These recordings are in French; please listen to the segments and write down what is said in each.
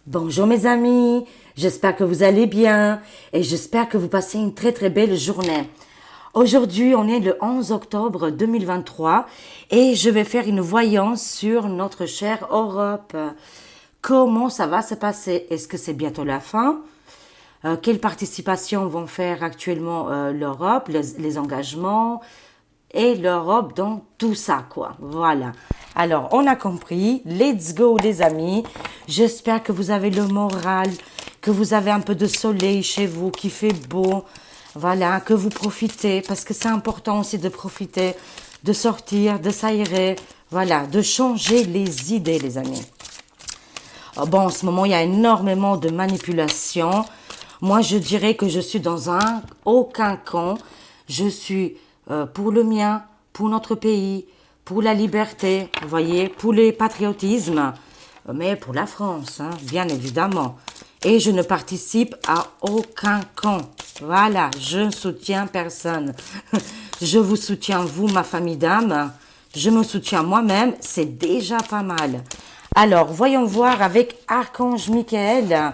Bonjour mes amis, j'espère que vous allez bien et j'espère que vous passez une très très belle journée. Aujourd'hui, on est le 11 octobre 2023 et je vais faire une voyance sur notre chère Europe. Comment ça va se passer? Est-ce que c'est bientôt la fin? Quelles participations vont faire actuellement l'Europe, les engagements et l'Europe dans tout ça, quoi. Voilà. Alors, on a compris. Let's go, les amis. J'espère que vous avez le moral, que vous avez un peu de soleil chez vous, qu'il fait beau. Voilà, que vous profitez, parce que c'est important aussi de profiter, de sortir, de s'aérer. Voilà, de changer les idées, les amis. Bon, en ce moment, il y a énormément de manipulation. Moi, je dirais que je suis dans aucun camp. Je suis pour le mien, pour notre pays, pour la liberté, vous voyez, pour le patriotisme, mais pour la France, hein, bien évidemment. Et je ne participe à aucun camp. Voilà, je ne soutiens personne. Je vous soutiens, vous, ma famille d'âme. Je me soutiens moi-même, c'est déjà pas mal. Alors, voyons voir avec Archange Michael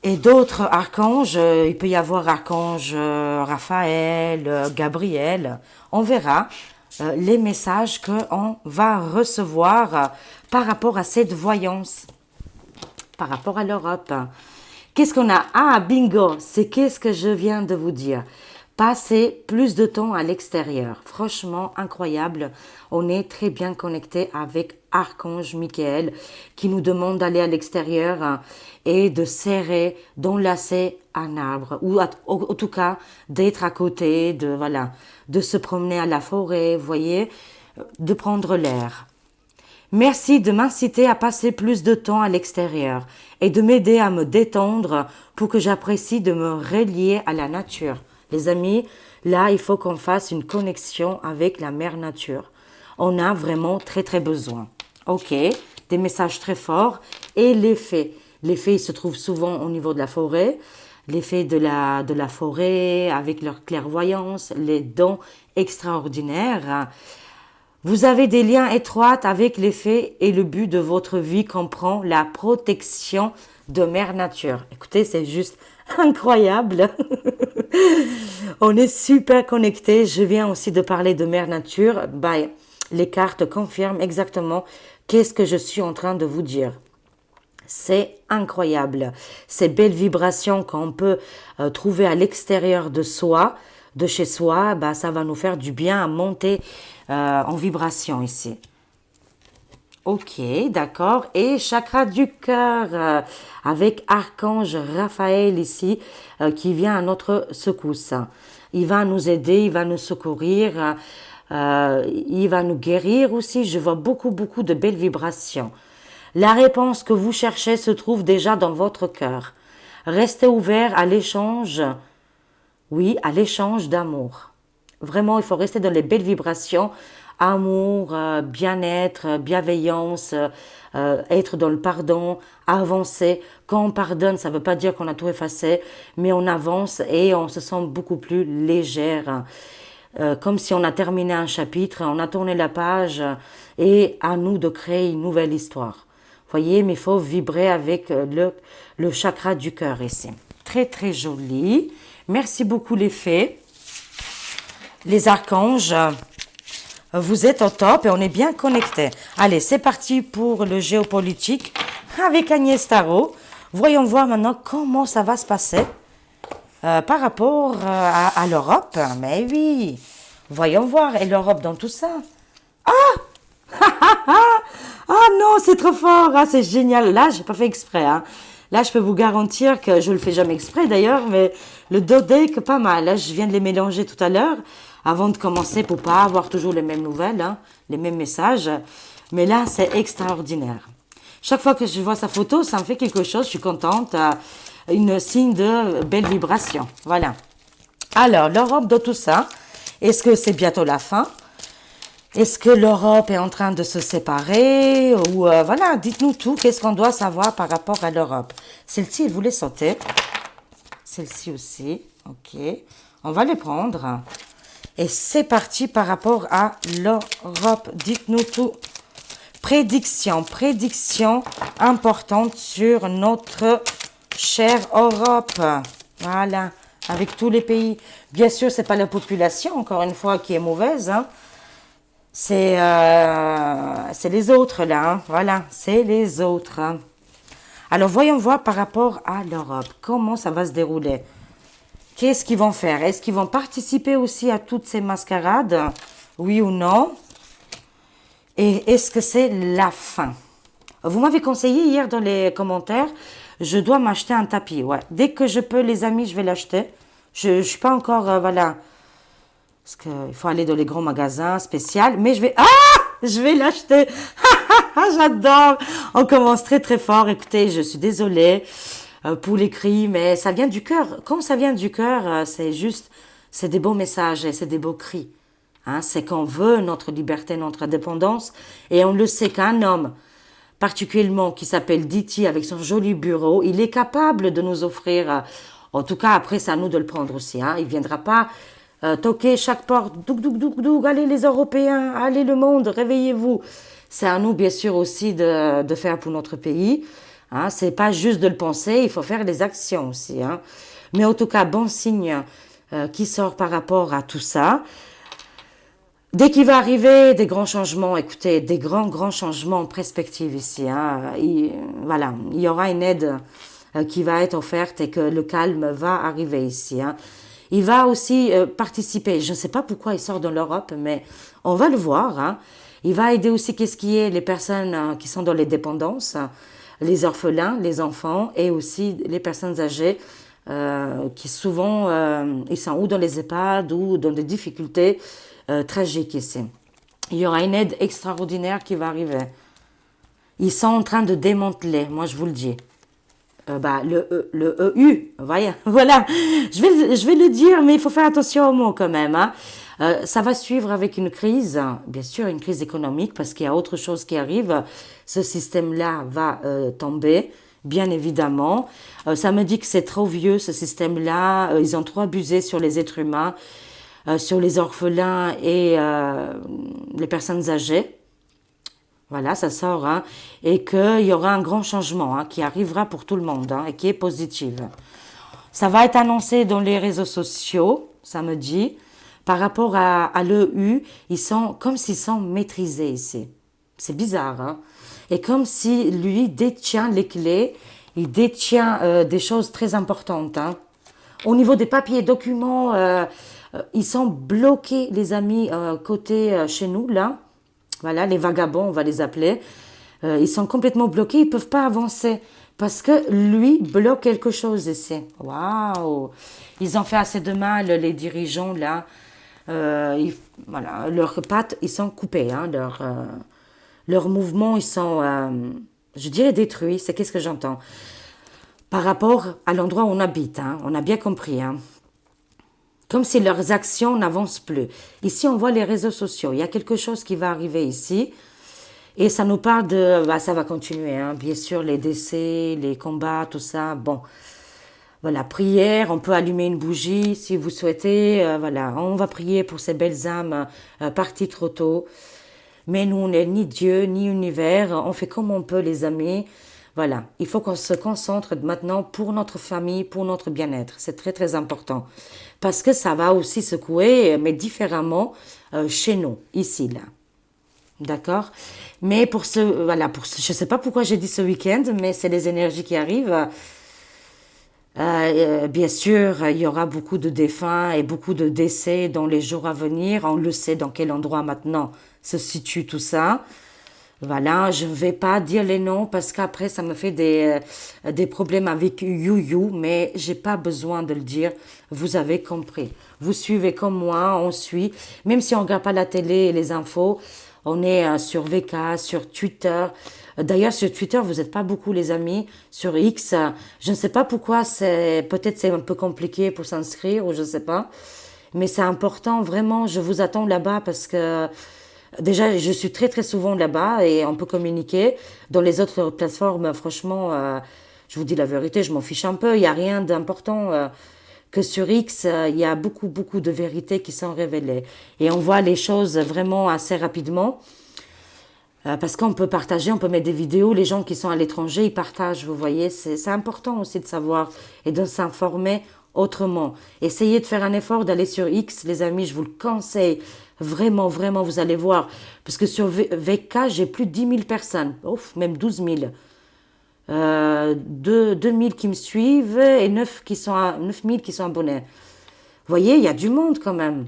et d'autres archanges. Il peut y avoir Archange Raphaël, Gabriel. On verra les messages qu'on va recevoir par rapport à cette voyance, par rapport à l'Europe. Qu'est-ce qu'on a? Ah, bingo, c'est qu'est-ce que je viens de vous dire. Passer plus de temps à l'extérieur. Franchement, incroyable. On est très bien connecté avec Archange Michael qui nous demande d'aller à l'extérieur et de serrer, d'enlacer un arbre ou en tout cas d'être à côté, voilà, de se promener à la forêt, vous voyez, de prendre l'air. Merci de m'inciter à passer plus de temps à l'extérieur et de m'aider à me détendre pour que j'apprécie de me relier à la nature. Les amis, là, il faut qu'on fasse une connexion avec la mère nature. On a vraiment très très besoin. Ok, des messages très forts et l'effet. L'effet, il se trouve souvent au niveau de la forêt. L'effet de la forêt avec leur clairvoyance, les dons extraordinaires. Vous avez des liens étroits avec les faits et le but de votre vie comprend la protection de Mère Nature. Écoutez, c'est juste incroyable. On est super connectés. Je viens aussi de parler de Mère Nature. Ben, les cartes confirment exactement qu'est-ce que je suis en train de vous dire. C'est incroyable. Ces belles vibrations qu'on peut trouver à l'extérieur de soi, de chez soi, bah, ça va nous faire du bien à monter en vibration ici. Ok, d'accord. Et chakra du cœur avec Archange Raphaël ici qui vient à notre secousse. Il va nous aider, il va nous secourir, il va nous guérir aussi. Je vois beaucoup, beaucoup de belles vibrations. La réponse que vous cherchez se trouve déjà dans votre cœur. Restez ouvert à l'échange, oui, à l'échange d'amour. Vraiment, il faut rester dans les belles vibrations, amour, bien-être, bienveillance, être dans le pardon, avancer. Quand on pardonne, ça ne veut pas dire qu'on a tout effacé, mais on avance et on se sent beaucoup plus légère. Comme si on a terminé un chapitre, on a tourné la page et à nous de créer une nouvelle histoire. Voyez, mais il faut vibrer avec le chakra du cœur ici. Très, très joli. Merci beaucoup les fées. Les archanges, vous êtes au top et on est bien connectés. Allez, c'est parti pour le géopolitique avec Agnès Tarot. Voyons voir maintenant comment ça va se passer par rapport à l'Europe. Mais oui, voyons voir. Et l'Europe dans tout ça? Ah non, c'est trop fort, ah, c'est génial. Là, j'ai pas fait exprès. Hein. Là, je peux vous garantir que je le fais jamais exprès d'ailleurs, mais le dos deck, pas mal. Là, je viens de les mélanger tout à l'heure avant de commencer pour pas avoir toujours les mêmes nouvelles, hein, les mêmes messages. Mais là, c'est extraordinaire. Chaque fois que je vois sa photo, ça me fait quelque chose. Je suis contente. Une signe de belle vibration. Voilà. Alors, l'Europe de tout ça. Est-ce que c'est bientôt la fin? Est-ce que l'Europe est en train de se séparer? Ou voilà, dites-nous tout. Qu'est-ce qu'on doit savoir par rapport à l'Europe? Celle-ci, elle voulait sauter. Celle-ci aussi. Ok. On va les prendre. Et c'est parti par rapport à l'Europe. Dites-nous tout. prédiction importante sur notre chère Europe. Voilà, avec tous les pays. Bien sûr, c'est pas la population, encore une fois, qui est mauvaise, hein. C'est les autres, là, hein. Voilà, c'est les autres, hein. Alors, voyons voir par rapport à l'Europe, comment ça va se dérouler. Qu'est-ce qu'ils vont faire? Est-ce qu'ils vont participer aussi à toutes ces mascarades? Oui ou non? Et est-ce que c'est la fin? Vous m'avez conseillé hier dans les commentaires, je dois m'acheter un tapis. Ouais. Dès que je peux, les amis, je vais l'acheter. Je ne suis pas encore, voilà. Parce qu'il faut aller dans les grands magasins spéciaux. Mais je vais... Ah! Je vais l'acheter. J'adore. On commence très très fort. Écoutez, je suis désolée pour les cris, mais ça vient du cœur. Quand ça vient du cœur, c'est juste, c'est des beaux messages et c'est des beaux cris. Hein, c'est qu'on veut notre liberté, notre indépendance. Et on le sait qu'un homme, particulièrement qui s'appelle Diti, avec son joli bureau, il est capable de nous offrir, en tout cas après c'est à nous de le prendre aussi, hein, il ne viendra pas toquer chaque porte, douk douk douk douk, allez les Européens, allez le monde, réveillez-vous. C'est à nous bien sûr aussi de faire pour notre pays, hein, c'est pas juste de le penser, il faut faire des actions aussi, hein. Mais en tout cas, bon signe qui sort par rapport à tout ça. Dès qu'il va arriver des grands changements, écoutez, des grands changements en perspective ici, hein, voilà, il y aura une aide qui va être offerte et que le calme va arriver ici, hein. Il va aussi participer, je ne sais pas pourquoi il sort de l'Europe, mais on va le voir, hein. Il va aider aussi qu'est-ce qui est les personnes qui sont dans les dépendances, les orphelins, les enfants et aussi les personnes âgées qui souvent, ils sont ou dans les EHPAD ou dans des difficultés tragiques ici. Il y aura une aide extraordinaire qui va arriver. Ils sont en train de démanteler, moi je vous le dis. Le EU, voilà, je vais le dire, mais il faut faire attention aux mots quand même, hein. Ça va suivre avec une crise, bien sûr une crise économique, parce qu'il y a autre chose qui arrive. Ce système-là va tomber, bien évidemment. Ça me dit que c'est trop vieux, ce système-là. Ils ont trop abusé sur les êtres humains, sur les orphelins et les personnes âgées. Voilà, ça sort, hein, et qu'il y aura un grand changement, hein, qui arrivera pour tout le monde, hein, et qui est positif. Ça va être annoncé dans les réseaux sociaux, ça me dit. Par rapport à l'EU, ils sont comme s'ils sont maîtrisés ici. C'est bizarre, hein. Et comme si lui détient les clés, il détient des choses très importantes, hein. Au niveau des papiers et documents, ils sont bloqués, les amis, côté chez nous, là. Voilà, les vagabonds, on va les appeler. Ils sont complètement bloqués, ils ne peuvent pas avancer. Parce que lui bloque quelque chose ici. Waouh! Ils ont fait assez de mal, les dirigeants, là. Voilà, leurs pattes, ils sont coupés. Hein, leurs mouvements, ils sont, je dirais, détruits. C'est qu'est-ce que j'entends? Par rapport à l'endroit où on habite. Hein, on a bien compris, hein. Comme si leurs actions n'avancent plus. Ici, on voit les réseaux sociaux. Il y a quelque chose qui va arriver ici. Et ça nous parle de... ça va continuer, hein. Bien sûr, les décès, les combats, tout ça. Bon, voilà, prière. On peut allumer une bougie si vous souhaitez. Voilà, on va prier pour ces belles âmes parties trop tôt. Mais nous, on n'est ni Dieu, ni univers. On fait comme on peut, les amis. Voilà, il faut qu'on se concentre maintenant pour notre famille, pour notre bien-être. C'est très, très important. Parce que ça va aussi secouer, mais différemment, chez nous, ici, là. D'accord? Mais pour voilà, je ne sais pas pourquoi j'ai dit ce week-end, mais c'est les énergies qui arrivent. Bien sûr, il y aura beaucoup de défunts et beaucoup de décès dans les jours à venir. On le sait dans quel endroit maintenant se situe tout ça. Voilà, je ne vais pas dire les noms parce qu'après ça me fait des problèmes avec You, mais j'ai pas besoin de le dire. Vous avez compris. Vous suivez comme moi, on suit. Même si on regarde pas la télé et les infos, on est sur VK, sur Twitter. D'ailleurs, sur Twitter, vous n'êtes pas beaucoup, les amis. Sur X, je ne sais pas pourquoi, peut-être c'est un peu compliqué pour s'inscrire ou je ne sais pas. Mais c'est important, vraiment, je vous attends là-bas parce que déjà, je suis très très souvent là-bas et on peut communiquer. Dans les autres plateformes, franchement, je vous dis la vérité, je m'en fiche un peu. Il n'y a rien d'important que sur X. Il y a beaucoup de vérités qui sont révélées. Et on voit les choses vraiment assez rapidement. Parce qu'on peut partager, on peut mettre des vidéos, les gens qui sont à l'étranger, ils partagent, vous voyez, c'est important aussi de savoir et de s'informer autrement. Essayez de faire un effort d'aller sur X, les amis, je vous le conseille, vraiment, vraiment, vous allez voir. Parce que sur VK, j'ai plus de 10 000 personnes, ouf, même 12 000. 2 000 qui me suivent et 9 000 qui sont abonnés. Vous voyez, il y a du monde quand même.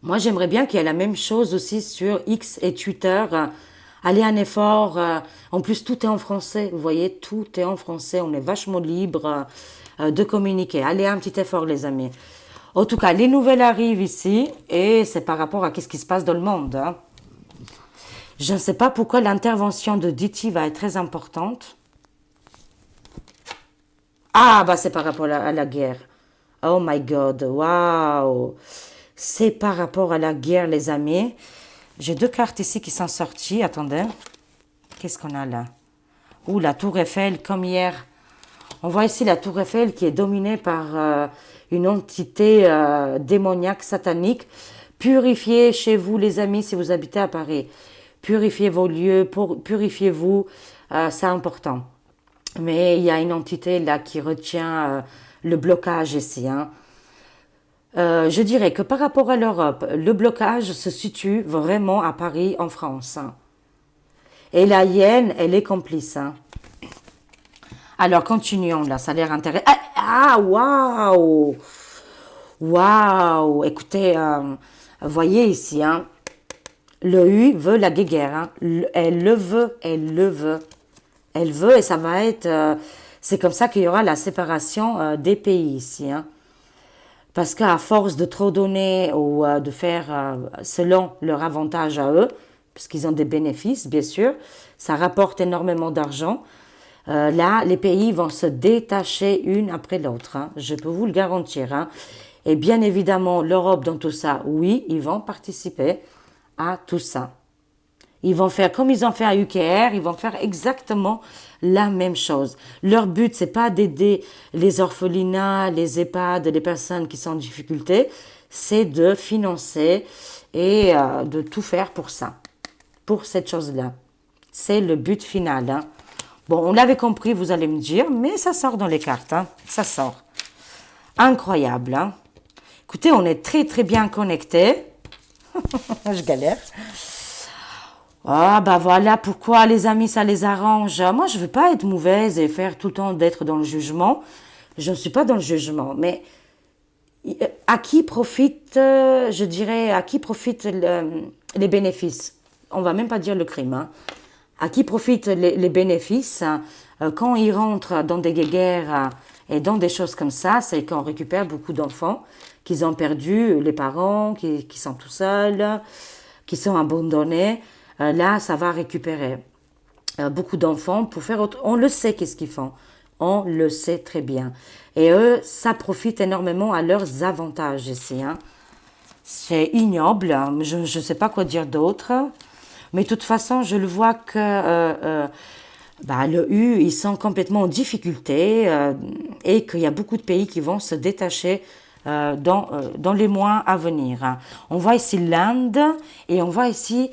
Moi, j'aimerais bien qu'il y ait la même chose aussi sur X et Twitter. Allez un effort. En plus, tout est en français. Vous voyez, tout est en français. On est vachement libre de communiquer. Allez un petit effort, les amis. En tout cas, les nouvelles arrivent ici et c'est par rapport à ce qui se passe dans le monde. Hein. Je ne sais pas pourquoi l'intervention de Diti va être très importante. Ah, bah c'est par rapport à la guerre. Oh my God, waouh. C'est par rapport à la guerre, les amis. J'ai 2 cartes ici qui sont sorties. Attendez. Qu'est-ce qu'on a là? Ouh, la tour Eiffel, comme hier. On voit ici la tour Eiffel qui est dominée par une entité démoniaque, satanique. Purifiez chez vous, les amis, si vous habitez à Paris. Purifiez vos lieux, purifiez-vous. C'est important. Mais il y a une entité là qui retient le blocage ici. Hein. Je dirais que par rapport à l'Europe, le blocage se situe vraiment à Paris, en France. Hein. Et la hyène, elle est complice. Hein. Alors, continuons là, ça a l'air intéressant. Waouh! Waouh! Écoutez, voyez ici, hein, le U veut la guéguerre. Hein. Elle le veut, elle le veut. Elle veut et ça va être... c'est comme ça qu'il y aura la séparation des pays ici. Hein. Parce qu'à force de trop donner ou de faire selon leur avantage à eux, parce qu'ils ont des bénéfices, bien sûr, ça rapporte énormément d'argent. Là, les pays vont se détacher une après l'autre. Hein. Je peux vous le garantir. Hein. Et bien évidemment, l'Europe dans tout ça, oui, ils vont participer à tout ça. Ils vont faire comme ils ont fait à UKR, ils vont faire exactement la même chose. Leur but, c'est pas d'aider les orphelinats, les EHPAD, les personnes qui sont en difficulté, c'est de financer et de tout faire pour ça, pour cette chose-là. C'est le but final. Hein. Bon, on l'avait compris, vous allez me dire, mais ça sort dans les cartes, hein. Ça sort. Incroyable. Hein. Écoutez, on est très très bien connectés. Je galère. Ah, bah voilà pourquoi les amis, ça les arrange. Moi, je veux pas être mauvaise et faire tout le temps d'être dans le jugement. Je ne suis pas dans le jugement, mais à qui profite, je dirais, à qui profitent les bénéfices? On va même pas dire le crime. Hein. À qui profitent les bénéfices quand ils rentrent dans des guerres et dans des choses comme ça, c'est qu'on récupère beaucoup d'enfants qui ont perdu les parents, qui sont tout seuls, qui sont abandonnés. Là, ça va récupérer beaucoup d'enfants pour faire autre... On le sait qu'est-ce qu'ils font. On le sait très bien. Et eux, ça profite énormément à leurs avantages ici. Hein. C'est ignoble. Je ne sais pas quoi dire d'autre. Mais de toute façon, je le vois que le U, ils sont complètement en difficulté et qu'il y a beaucoup de pays qui vont se détacher dans les mois à venir. Hein. On voit ici l'Inde et on voit ici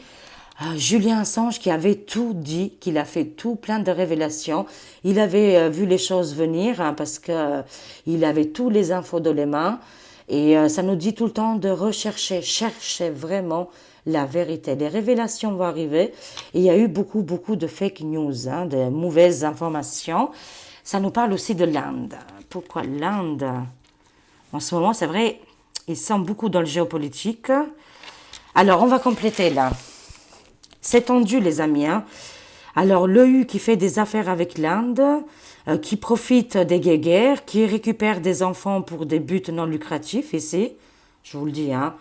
Julian Assange qui avait tout dit, qu'il a fait tout plein de révélations. Il avait vu les choses venir hein, parce que il avait tous les infos dans les mains. Et ça nous dit tout le temps de rechercher, chercher vraiment la vérité. Les révélations vont arriver. Et il y a eu beaucoup, beaucoup de fake news, hein, de mauvaises informations. Ça nous parle aussi de l'Inde. Pourquoi l'Inde? En ce moment, c'est vrai, ils sont beaucoup dans le géopolitique. Alors, on va compléter là. C'est tendu, les amis. Hein. Alors, l'EU qui fait des affaires avec l'Inde, qui profite des guerres, qui récupère des enfants pour des buts non lucratifs ici, je vous le dis. Hein.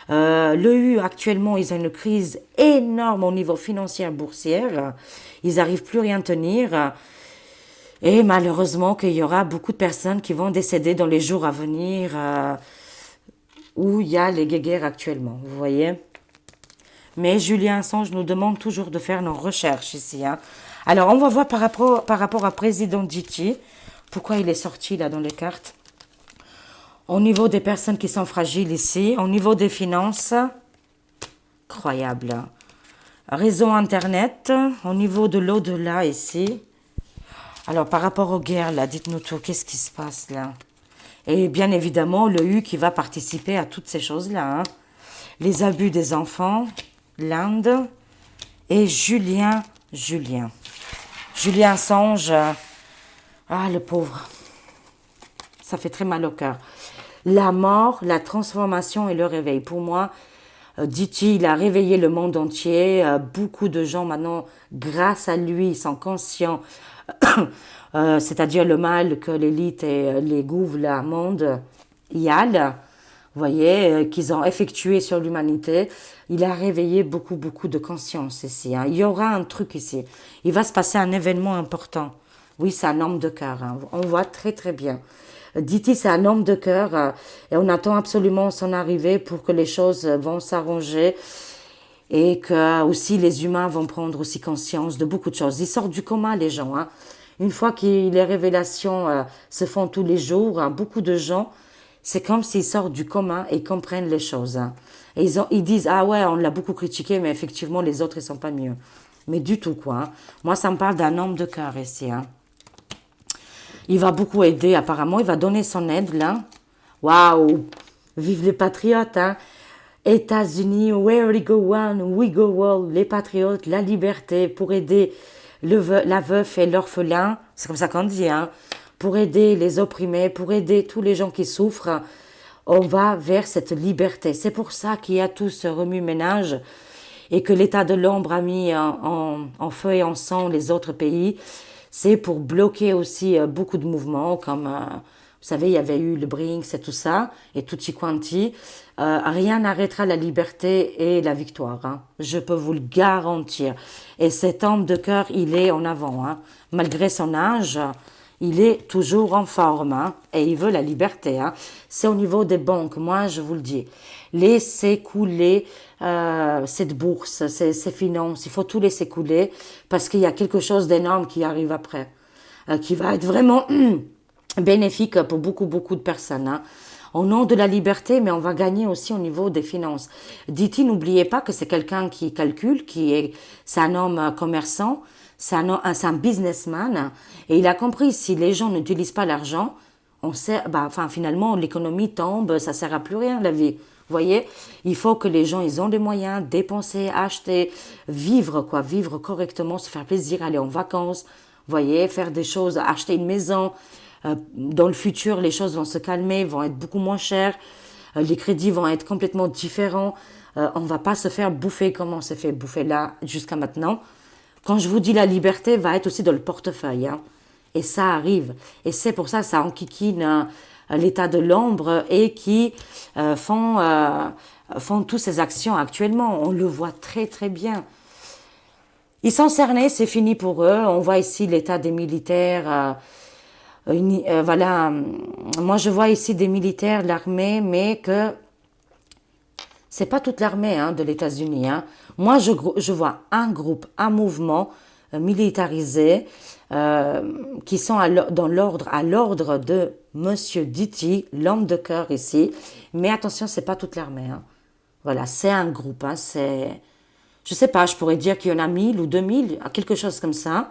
L'EU, actuellement, ils ont une crise énorme au niveau financier boursier. Ils n'arrivent plus rien à tenir. Et malheureusement, qu'il y aura beaucoup de personnes qui vont décéder dans les jours à venir où il y a les guerres actuellement. Vous voyez? Mais Julian Assange nous demande toujours de faire nos recherches ici. Hein. Alors, on va voir par rapport à Président Diti, pourquoi il est sorti là dans les cartes. Au niveau des personnes qui sont fragiles ici, au niveau des finances, incroyable. Hein. Réseau Internet, au niveau de l'au-delà ici. Alors, par rapport aux guerres, là, dites-nous tout, qu'est-ce qui se passe là? Et bien évidemment, le U qui va participer à toutes ces choses-là, hein. Les abus des enfants, l'Inde et Julien Assange, ah le pauvre, ça fait très mal au cœur. La mort, la transformation et le réveil. Pour moi, Diti, il a réveillé le monde entier. Beaucoup de gens maintenant, grâce à lui, sont conscients, c'est-à-dire le mal que l'élite et les gouvernements y a, vous voyez, qu'ils ont effectué sur l'humanité. Il a réveillé beaucoup, beaucoup de conscience ici, hein. Il y aura un truc ici. Il va se passer un événement important. Oui, c'est un homme de cœur, hein. On voit très, très bien. Diti, c'est un homme de cœur et on attend absolument son arrivée pour que les choses vont s'arranger et que aussi les humains vont prendre aussi conscience de beaucoup de choses. Ils sortent du coma, les gens, hein. Une fois que les révélations se font tous les jours, hein, beaucoup de gens, c'est comme s'ils sortent du coma et comprennent les choses, hein. Et ils disent, ah ouais, on l'a beaucoup critiqué, mais effectivement, les autres, ils sont pas mieux. Mais du tout, quoi, hein. Moi, ça me parle d'un homme de cœur ici, hein. Il va beaucoup aider, apparemment. Il va donner son aide, là. Waouh! Vive les patriotes, hein! États-Unis, where we go one, we go all. Les patriotes, la liberté pour aider la veuve et l'orphelin. C'est comme ça qu'on dit, hein. Pour aider les opprimés, pour aider tous les gens qui souffrent. On va vers cette liberté. C'est pour ça qu'il y a tout ce remue-ménage et que l'état de l'ombre a mis en feu et en sang les autres pays. C'est pour bloquer aussi beaucoup de mouvements comme, vous savez, il y avait eu le BRICS et tout ça, et tutti quanti. Rien n'arrêtera la liberté et la victoire, hein. Je peux vous le garantir. Et cet homme de cœur, il est en avant, hein. Malgré son âge, il est toujours en forme, hein, et il veut la liberté, hein. C'est au niveau des banques, moi je vous le dis. Laissez couler cette bourse, ces finances, il faut tout laisser couler parce qu'il y a quelque chose d'énorme qui arrive après, qui va être vraiment bénéfique pour beaucoup, beaucoup de personnes, hein. Au nom de la liberté, mais on va gagner aussi au niveau des finances. Diti, n'oubliez pas que c'est quelqu'un qui calcule, c'est un homme commerçant, c'est un businessman, et il a compris, si les gens n'utilisent pas l'argent, finalement, l'économie tombe, ça sert à plus rien, la vie. Vous voyez, il faut que les gens, ils ont les moyens, dépenser, acheter, vivre, quoi, vivre correctement, se faire plaisir, aller en vacances, vous voyez, faire des choses, acheter une maison. Dans le futur, les choses vont se calmer, vont être beaucoup moins chères, les crédits vont être complètement différents, on va pas se faire bouffer comme on s'est fait bouffer là jusqu'à maintenant. Quand je vous dis la liberté, va être aussi dans le portefeuille, hein. Et ça arrive. Et c'est pour ça que ça enquiquine l'état de l'ombre et qui font toutes ces actions actuellement. On le voit très très bien. Ils sont cernés, c'est fini pour eux. On voit ici l'état des militaires. Voilà, moi je vois ici des militaires de l'armée, mais que c'est pas toute l'armée, hein, de l'États-Unis, hein. Moi je vois un groupe, un mouvement militarisé qui sont à l'ordre de Monsieur Diti, l'homme de cœur ici. Mais attention, c'est pas toute l'armée, hein. Voilà, c'est un groupe, hein, je sais pas, je pourrais dire qu'il y en a 1000 ou 2000, quelque chose comme ça.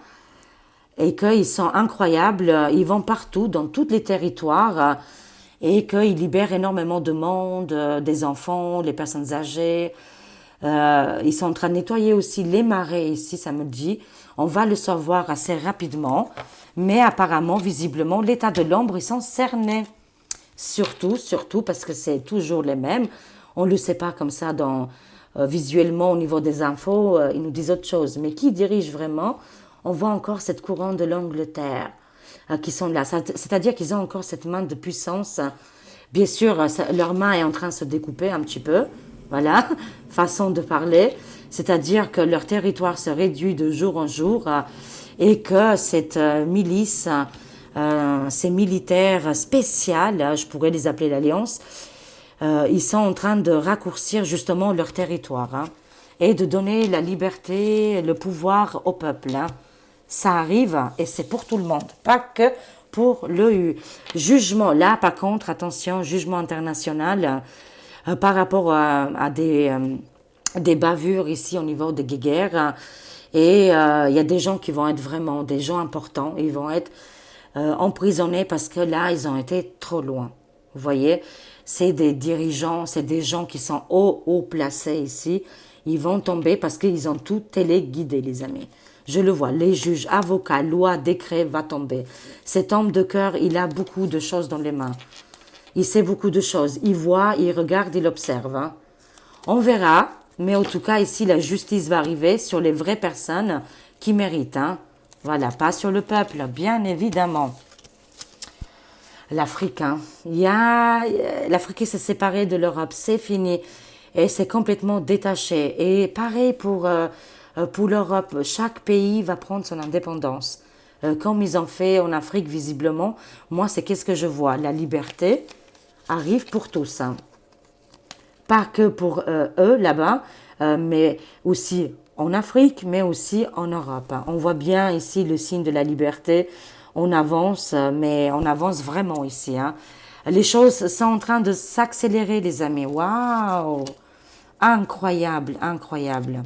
Et qu'ils sont incroyables, ils vont partout, dans tous les territoires, et qu'ils libèrent énormément de monde, des enfants, les personnes âgées. Ils sont en train de nettoyer aussi les marais ici, ça me dit. On va le savoir assez rapidement, mais apparemment, visiblement, l'état de l'ombre, ils sont cernés. Surtout, parce que c'est toujours les mêmes. On ne le sait pas comme ça visuellement au niveau des infos, ils nous disent autre chose. Mais qui dirige vraiment? On voit encore cette couronne de l'Angleterre qui sont là. C'est-à-dire qu'ils ont encore cette main de puissance. Bien sûr, leur main est en train de se découper un petit peu. Voilà, façon de parler. C'est-à-dire que leur territoire se réduit de jour en jour et que cette milice, ces militaires spéciales, je pourrais les appeler l'Alliance, ils sont en train de raccourcir justement leur territoire, hein, et de donner la liberté, le pouvoir au peuple, hein. Ça arrive et c'est pour tout le monde, pas que pour le jugement. Là, par contre, attention, jugement international par rapport à des bavures ici au niveau de guéguerre. Et il y a des gens qui vont être vraiment des gens importants. Ils vont être emprisonnés parce que là, ils ont été trop loin. Vous voyez, c'est des dirigeants, c'est des gens qui sont haut placés ici. Ils vont tomber parce qu'ils ont tout téléguidé, les amis. Je le vois, les juges, avocats, lois, décrets va tomber. Cet homme de cœur, il a beaucoup de choses dans les mains. Il sait beaucoup de choses. Il voit, il regarde, il observe. Hein. On verra, mais en tout cas, ici, la justice va arriver sur les vraies personnes qui méritent. Hein. Voilà, pas sur le peuple, bien évidemment. L'Afrique, hein. L'Afrique s'est séparée de l'Europe, c'est fini. Et c'est complètement détaché. Et pareil pour l'Europe, chaque pays va prendre son indépendance. Comme ils ont fait en Afrique, visiblement, moi, c'est qu'est-ce que je vois? La liberté arrive pour tous. Hein. Pas que pour eux là-bas, mais aussi en Afrique, mais aussi en Europe. On voit bien ici le signe de la liberté. On avance, mais on avance vraiment ici. Hein. Les choses sont en train de s'accélérer, les amis. Waouh! Incroyable, incroyable.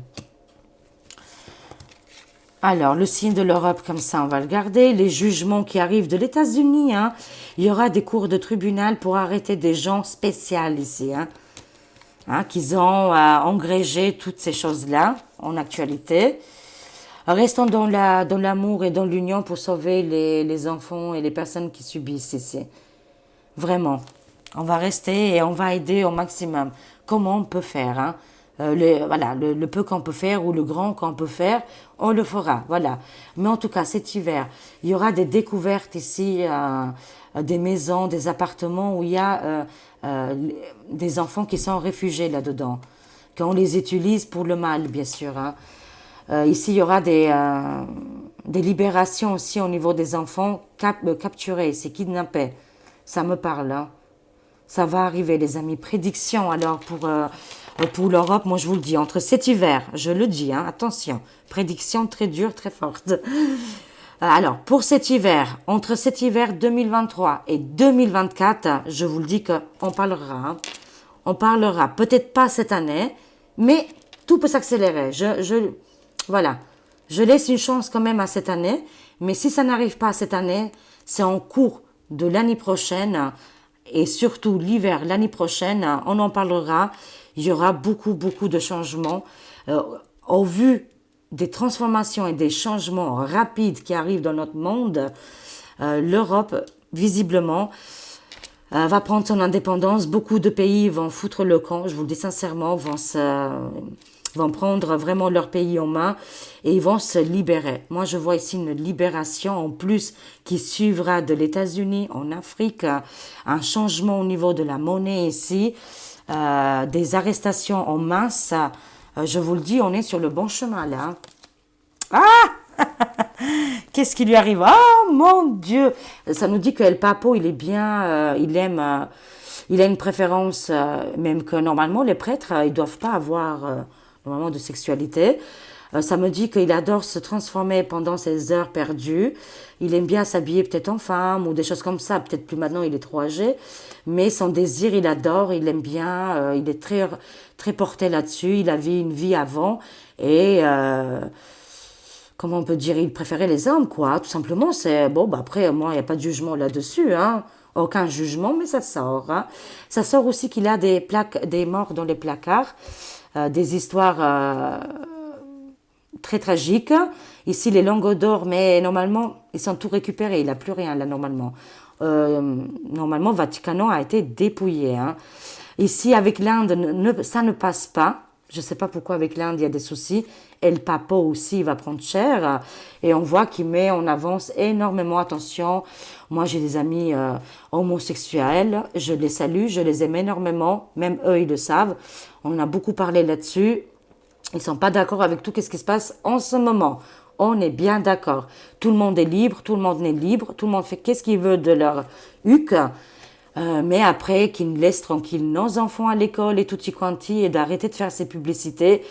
Alors, le signe de l'Europe, comme ça, on va le garder. Les jugements qui arrivent de l'États-Unis. Hein. Il y aura des cours de tribunal pour arrêter des gens spéciaux ici. Hein. Hein, qu'ils ont engrangé toutes ces choses-là en actualité. Restons dans l'amour et dans l'union pour sauver les enfants et les personnes qui subissent ici. Vraiment. On va rester et on va aider au maximum. Comment on peut faire, hein? Voilà, le peu qu'on peut faire ou le grand qu'on peut faire, on le fera, voilà. Mais en tout cas, cet hiver, il y aura des découvertes ici, des maisons, des appartements où il y a des enfants qui sont réfugiés là-dedans, qu'on les utilise pour le mal, bien sûr. Hein. Ici, il y aura des libérations aussi au niveau des enfants capturés, c'est kidnappés. Ça me parle, hein. Ça va arriver, les amis. Prédiction, alors, pour l'Europe, moi, je vous le dis, entre cet hiver, je le dis, hein, attention, prédiction très dure, très forte. Alors, pour cet hiver, entre cet hiver 2023 et 2024, je vous le dis qu'on parlera. Hein. On parlera, peut-être pas cette année, mais tout peut s'accélérer. Voilà, je laisse une chance quand même à cette année, mais si ça n'arrive pas cette année, c'est en cours de l'année prochaine, et surtout l'hiver l'année prochaine, on en parlera. Il y aura beaucoup, beaucoup de changements. Au vu des transformations et des changements rapides qui arrivent dans notre monde, l'Europe, visiblement, va prendre son indépendance. Beaucoup de pays vont foutre le camp, je vous le dis sincèrement, vont prendre vraiment leur pays en main et ils vont se libérer. Moi, je vois ici une libération en plus qui suivra de l'États-Unis en Afrique, un changement au niveau de la monnaie ici, des arrestations en masse. Je vous le dis, on est sur le bon chemin là. Ah! Qu'est-ce qui lui arrive? Oh mon Dieu! Ça nous dit que El Papo, il est bien, il a une préférence, même que normalement les prêtres, ils doivent pas avoir normalement de sexualité. Ça me dit qu'il adore se transformer pendant ses heures perdues. Il aime bien s'habiller peut-être en femme ou des choses comme ça. Peut-être plus maintenant, il est trop âgé. Mais son désir, il adore, il aime bien. Il est très, très porté là-dessus. Il avait une vie avant. Et comment on peut dire, il préférait les hommes, quoi. Tout simplement, c'est... Bon, bah après, moi, il n'y a pas de jugement là-dessus, hein. Aucun jugement, mais ça sort. Hein. Ça sort aussi qu'il a des morts dans les placards. Des histoires très tragiques. Ici, les lingots d'or, mais normalement, ils sont tout récupérés. Il n'a plus rien, là, normalement. Normalement, Vaticano a été dépouillé. Hein. Ici, avec l'Inde, ça ne passe pas. Je ne sais pas pourquoi avec l'Inde, il y a des soucis. Et le Papa aussi, il va prendre cher. Et on voit qu'il met en avance énormément. Attention, moi, j'ai des amis homosexuels. Je les salue, je les aime énormément. Même eux, ils le savent. On en a beaucoup parlé là-dessus. Ils ne sont pas d'accord avec tout ce qui se passe en ce moment. On est bien d'accord. Tout le monde est libre, tout le monde est libre. Tout le monde fait qu'est-ce qu'il veut de leur huc. Mais après, qu'ils laissent tranquille nos enfants à l'école et tutti quanti et d'arrêter de faire ces publicités.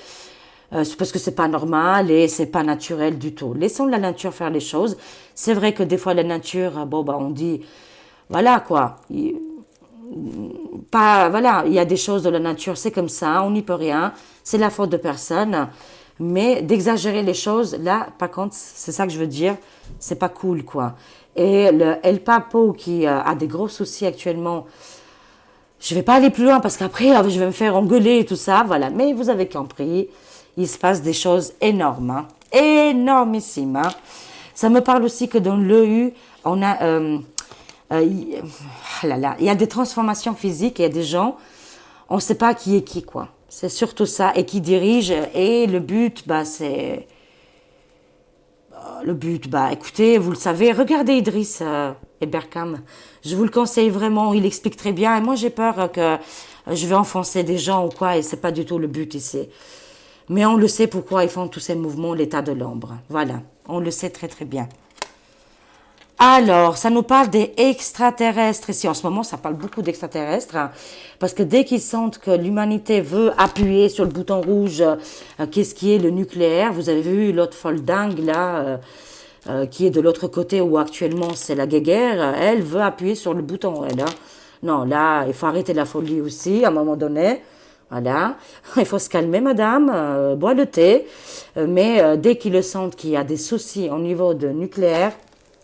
Parce que c'est pas normal et c'est pas naturel du tout. Laissons la nature faire les choses. C'est vrai que des fois la nature, bon bah on dit, voilà quoi, pas, voilà, il y a des choses de la nature, c'est comme ça, on n'y peut rien, c'est la faute de personne. Mais d'exagérer les choses, là, par contre, c'est ça que je veux dire, c'est pas cool, quoi. Et le El Papo qui a des gros soucis actuellement, je vais pas aller plus loin parce qu'après, je vais me faire engueuler et tout ça, voilà. Mais vous avez compris, il se passe des choses énormes, hein, énormissimes, hein. Ça me parle aussi que dans l'EU, on a, ah là là, il y a des transformations physiques, il y a des gens, on ne sait pas qui est qui, quoi. C'est surtout ça, et qui dirige, et le but, bah, c'est... Le but, bah, écoutez, vous le savez, regardez Idriss et Berkham. Je vous le conseille vraiment, il explique très bien, et moi j'ai peur que je vais enfoncer des gens ou quoi, et c'est pas du tout le but ici. Mais on le sait pourquoi ils font tous ces mouvements, l'état de l'ombre. Voilà, on le sait très très bien. Alors, ça nous parle des extraterrestres ici. En ce moment, ça parle beaucoup d'extraterrestres, hein, parce que dès qu'ils sentent que l'humanité veut appuyer sur le bouton rouge, qu'est-ce qui est le nucléaire, vous avez vu l'autre folle dingue là, qui est de l'autre côté où actuellement c'est la guerre, elle veut appuyer sur le bouton. Elle, hein. Non, là, il faut arrêter la folie aussi à un moment donné. Voilà, il faut se calmer, madame, boire le thé. Mais dès qu'ils le sentent qu'il y a des soucis au niveau de nucléaire,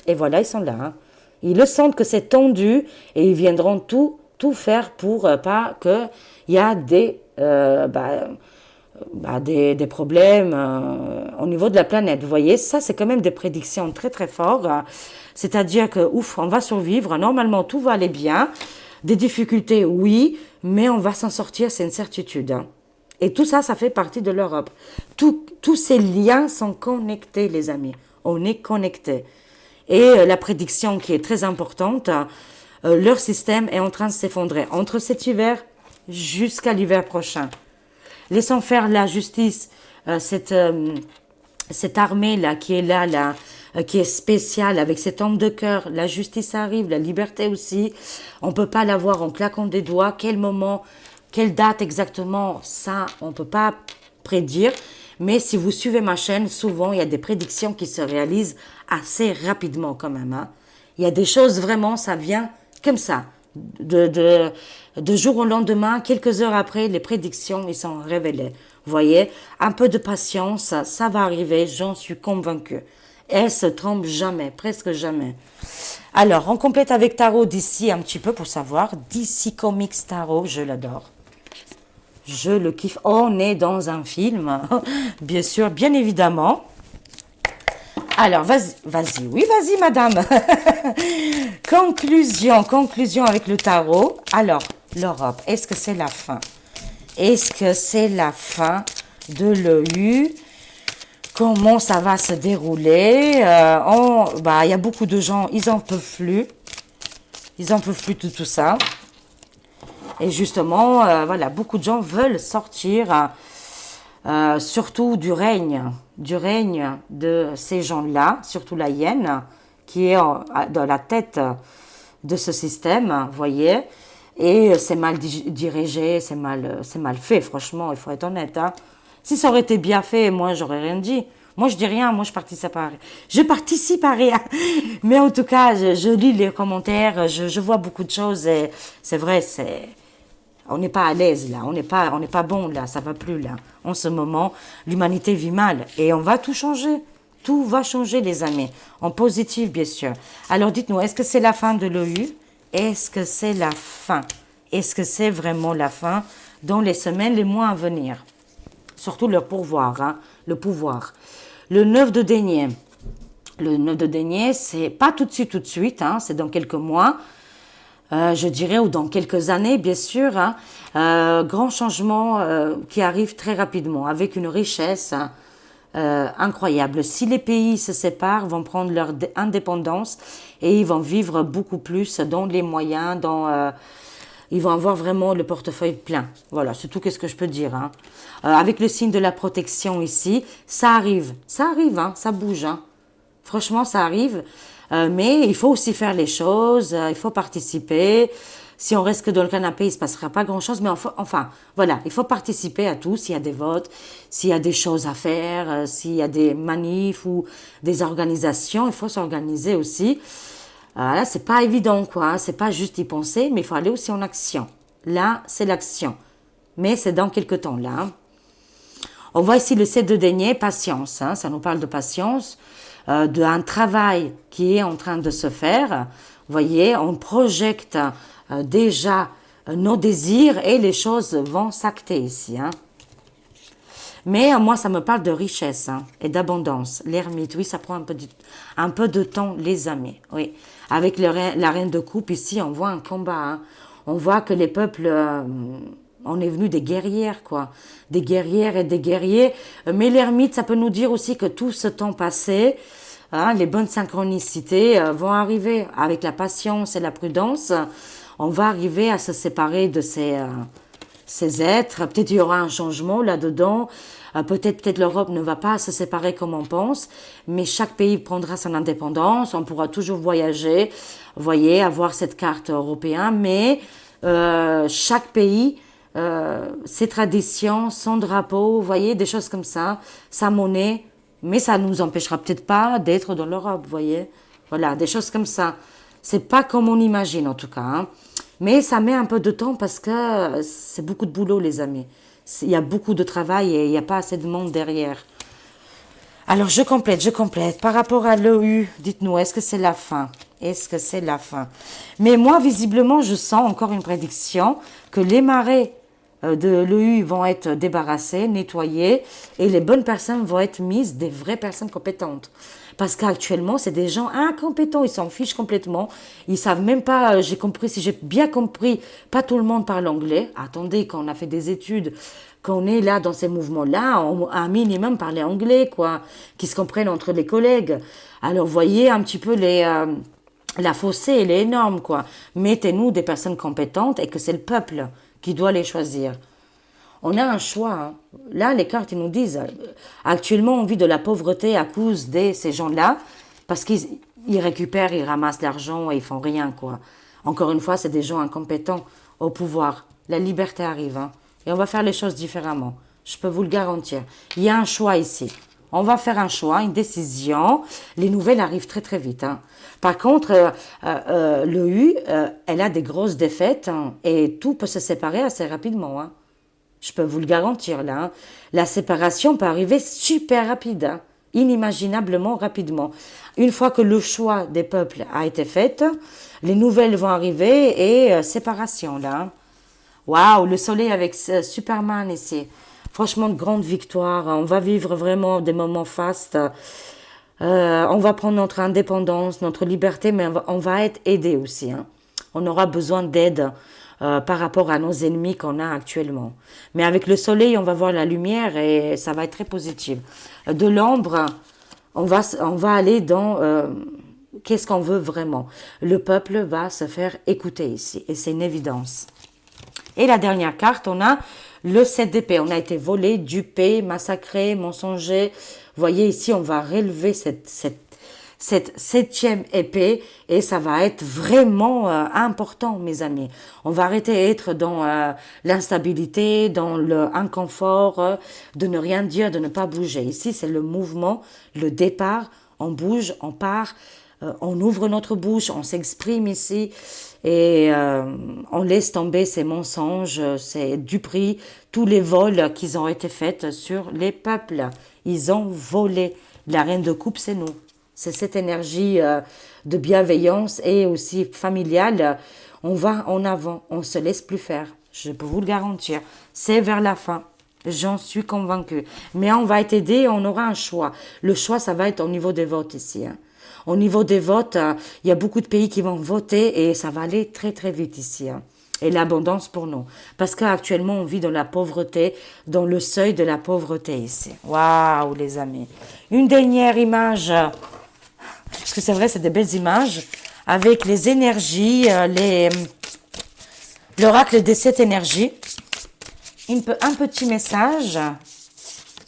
et voilà, ils sont là, hein. Ils le sentent que c'est tendu et ils viendront tout faire pour pas qu'il y a des problèmes au niveau de la planète. Vous voyez, ça, c'est quand même des prédictions très, très fortes. C'est-à-dire que, ouf, on va survivre. Normalement, tout va aller bien. Des difficultés, oui, mais on va s'en sortir, c'est une certitude, hein. Et tout ça, ça fait partie de l'Europe. Tous ces liens sont connectés, les amis. On est connectés. Et la prédiction qui est très importante, leur système est en train de s'effondrer entre cet hiver jusqu'à l'hiver prochain. Laissons faire la justice, cette armée-là qui est là, qui est spéciale, avec cet homme de cœur. La justice arrive, la liberté aussi. On ne peut pas l'avoir en claquant des doigts. Quel moment, quelle date exactement, ça, on ne peut pas prédire. Mais si vous suivez ma chaîne, souvent, il y a des prédictions qui se réalisent assez rapidement quand même, hein. Il y a des choses vraiment, ça vient comme ça. De jour au lendemain, quelques heures après, les prédictions, ils sont révélées. Vous voyez, un peu de patience, ça va arriver, j'en suis convaincue. Elle se trompe jamais, presque jamais. Alors, on complète avec Tarot d'ici un petit peu pour savoir. DC Comics Tarot, je l'adore. Je le kiffe. On est dans un film, bien sûr, bien évidemment. Alors, vas-y, oui, vas-y, madame. Conclusion avec le tarot. Alors, l'Europe, est-ce que c'est la fin? Est-ce que c'est la fin de l'EU? Comment ça va se dérouler? Il y a beaucoup de gens, ils en peuvent plus. Ils en peuvent plus de tout ça. Et justement, voilà, beaucoup de gens veulent sortir, surtout du règne de ces gens-là, surtout la hyène, qui est dans la tête de ce système, vous voyez. Et c'est mal dirigé, c'est mal fait, franchement, il faut être honnête, hein. Si ça aurait été bien fait, moi, j'aurais rien dit. Moi, je dis rien, moi, je participe à rien. Je participe à rien. Mais en tout cas, je lis les commentaires, je vois beaucoup de choses et c'est vrai, on n'est pas à l'aise là, on n'est pas bon là, ça va plus là. En ce moment, l'humanité vit mal et on va tout changer. Tout va changer, les amis. En positif, bien sûr. Alors, dites-nous, est-ce que c'est la fin de l'OU? Est-ce que c'est la fin? Est-ce que c'est vraiment la fin dans les semaines, les mois à venir? Surtout le pouvoir, hein, le pouvoir. Le 9 de denier. Le 9 de denier, c'est pas tout de suite, hein, c'est dans quelques mois. Je dirais, ou dans quelques années, bien sûr, hein, grand changement qui arrive très rapidement, avec une richesse incroyable. Si les pays se séparent, vont prendre leur indépendance et ils vont vivre beaucoup plus dans les moyens, ils vont avoir vraiment le portefeuille plein. Voilà, c'est tout ce que je peux dire, hein. Avec le signe de la protection ici, ça arrive, hein, ça bouge, hein. Franchement, ça arrive. Mais il faut aussi faire les choses, il faut participer. Si on reste que dans le canapé, il ne se passera pas grand-chose. Mais enfin, voilà, il faut participer à tout. S'il y a des votes, s'il y a des choses à faire, s'il y a des manifs ou des organisations, il faut s'organiser aussi. Là, c'est pas évident, quoi. Hein. C'est pas juste y penser, mais il faut aller aussi en action. Là, c'est l'action. Mais c'est dans quelque temps, là. Hein. On voit ici le 7 de denier, patience. Hein. Ça nous parle de patience, d'un travail qui est en train de se faire. Vous voyez, on projette déjà nos désirs et les choses vont s'acter ici. Hein. Mais moi, ça me parle de richesse hein, et d'abondance. L'ermite, oui, ça prend un peu de temps, les amis. Oui. Avec la reine de coupe, ici, on voit un combat. Hein. On voit que les peuples, on est venu des guerrières, quoi. Des guerrières et des guerriers. Mais l'ermite, ça peut nous dire aussi que tout ce temps passé, hein, les bonnes synchronicités vont arriver avec la patience et la prudence. On va arriver à se séparer de ces êtres. Peut-être il y aura un changement là-dedans. Peut-être l'Europe ne va pas se séparer comme on pense, mais chaque pays prendra son indépendance. On pourra toujours voyager, vous voyez, avoir cette carte européenne, mais chaque pays, ses traditions, son drapeau, vous voyez, des choses comme ça, sa monnaie, mais ça ne nous empêchera peut-être pas d'être dans l'Europe, vous voyez. Voilà, des choses comme ça. C'est pas comme on imagine en tout cas. Hein. Mais ça met un peu de temps parce que c'est beaucoup de boulot, les amis. Il y a beaucoup de travail et il n'y a pas assez de monde derrière. Alors, je complète. Par rapport à l'EU, dites-nous, est-ce que c'est la fin? Est-ce que c'est la fin? Mais moi, visiblement, je sens encore une prédiction que les marées de l'EU vont être débarrassées, nettoyées, et les bonnes personnes vont être mises, des vraies personnes compétentes. Parce qu'actuellement, c'est des gens incompétents, ils s'en fichent complètement. Ils savent même pas, j'ai compris, si j'ai bien compris, pas tout le monde parle anglais. Attendez, quand on a fait des études, quand on est là dans ces mouvements-là, on a un minimum parler anglais, quoi, qui se comprennent entre les collègues. Alors, voyez un petit peu la fossée, elle est énorme, quoi. Mettez-nous des personnes compétentes et que c'est le peuple qui doit les choisir. On a un choix. Hein. Là, les cartes, ils nous disent, actuellement, on vit de la pauvreté à cause de ces gens-là, parce qu'ils récupèrent, ils ramassent l'argent et ils font rien, quoi. Encore une fois, c'est des gens incompétents au pouvoir. La liberté arrive, hein, et on va faire les choses différemment. Je peux vous le garantir. Il y a un choix ici. On va faire un choix, une décision. Les nouvelles arrivent très très vite. Hein. Par contre, le U, elle a des grosses défaites hein, et tout peut se séparer assez rapidement. Hein. Je peux vous le garantir là. Hein. La séparation peut arriver super rapide, hein, inimaginablement rapidement. Une fois que le choix des peuples a été fait, les nouvelles vont arriver et séparation là. Hein. Waouh, le soleil avec Superman ici. Franchement, de grandes victoires. On va vivre vraiment des moments fastes. On va prendre notre indépendance, notre liberté, mais on va être aidé aussi. Hein. On aura besoin d'aide par rapport à nos ennemis qu'on a actuellement. Mais avec le soleil, on va voir la lumière et ça va être très positif. De l'ombre, on va aller dans qu'est-ce qu'on veut vraiment. Le peuple va se faire écouter ici et c'est une évidence. Et la dernière carte, on a le 7 d'épée. On a été volé, dupé, massacré, mensonger. Vous voyez ici, on va relever cette 7e épée et ça va être vraiment important, mes amis. On va arrêter d'être dans l'instabilité, dans l'inconfort, de ne rien dire, de ne pas bouger. Ici, c'est le mouvement, le départ. On bouge, on part, on ouvre notre bouche, on s'exprime ici. Et on laisse tomber ces mensonges, ces duperies, tous les vols qui ont été faits sur les peuples. Ils ont volé. La reine de coupe, c'est nous. C'est cette énergie de bienveillance et aussi familiale. On va en avant, on ne se laisse plus faire. Je peux vous le garantir. C'est vers la fin. J'en suis convaincue. Mais on va être aidé, on aura un choix. Le choix, ça va être au niveau des votes ici. Hein. Au niveau des votes, il y a beaucoup de pays qui vont voter et ça va aller très très vite ici. Hein. Et l'abondance pour nous. Parce qu'actuellement, on vit dans la pauvreté, dans le seuil de la pauvreté ici. Waouh, les amis. Une dernière image, parce que c'est vrai, c'est des belles images, avec les énergies, l'oracle des 7 énergies. Un petit message.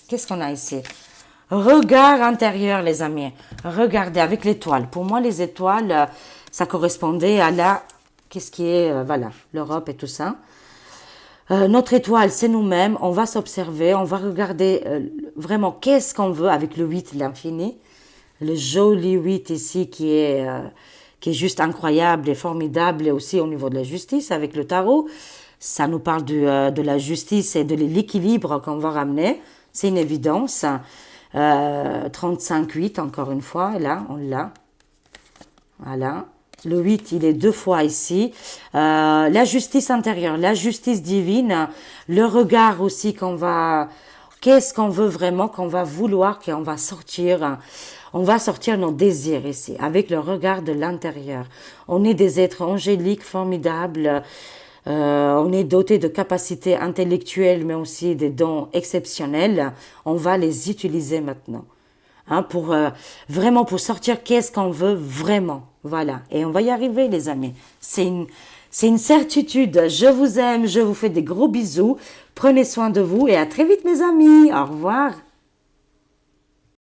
Qu'est-ce qu'on a ici? Regard intérieur, les amis. Regardez avec l'étoile. Pour moi, les étoiles, ça correspondait à qu'est-ce qui est, voilà, l'Europe et tout ça. Notre étoile, c'est nous-mêmes. On va s'observer, on va regarder vraiment qu'est-ce qu'on veut avec le 8, l'infini. Le joli 8 ici qui qui est juste incroyable et formidable, et aussi au niveau de la justice avec le tarot. Ça nous parle de la justice et de l'équilibre qu'on va ramener. C'est une évidence. 35-8, encore une fois, là, on l'a. Voilà. Le 8, il est 2 fois ici. La justice intérieure, la justice divine, le regard aussi qu'on va... Qu'est-ce qu'on veut vraiment, qu'on va vouloir, qu'on va sortir. On va sortir nos désirs ici, avec le regard de l'intérieur. On est des êtres angéliques, formidables. On est doté de capacités intellectuelles, mais aussi des dons exceptionnels. On va les utiliser maintenant. Hein, pour vraiment pour sortir qu'est-ce qu'on veut vraiment. Voilà. Et on va y arriver, les amis. C'est une certitude. Je vous aime, je vous fais des gros bisous. Prenez soin de vous et à très vite, mes amis. Au revoir.